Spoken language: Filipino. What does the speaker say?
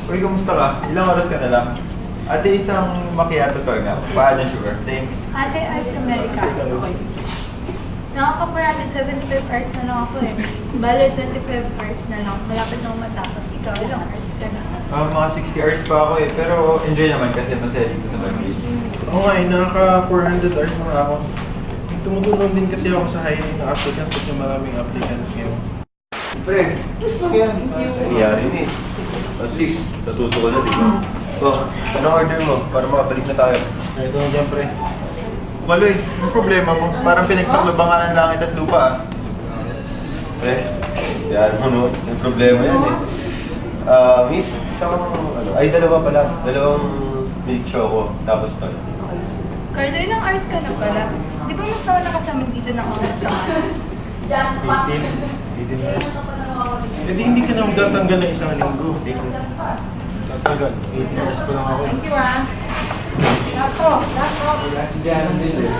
Uy, kumusta ka? Ilang oras ka na lang? Ate, isang macchiato to na. Paano sugar? Thanks. Ate, ice Americano. Nakaka-475 hours na lang ako eh. Bale, 25 hours na lang. Malapit na ako matapos. Ikaw, ilang hours ka na? Mga 60 hours pa ako eh. Pero enjoy naman kasi masaya dito sa Madrid. Oo nga eh, nakaka-400 hours na ako. Tumutulong din kasi ako sa hiring na applicants kasi maraming applicants ngayon. Pre, gusto ko yan. Nangyari ni. At least, natuto ko na, di ba? Oh, anong order mo? Para makabalik na tayo. Ito na dyan, pre. Maloy, yung problema mo. Parang pinagsaklubangan ng langit at lupa ah. Pre, yan mo no. Yung problema yan eh. Miss, isang ano, ay dalawa pala. Dalawang milk choco, tapos pa. Carlo, ilang hours ka na pala? Di ba mas naman nakasama dito ng oras ka? 18 hours. Kasi hindi ka na magtatanggal ng isang linggo. Tatagal. 18 hours pa lang ako. Thank you ah. Dato. Wala si Jan din eh.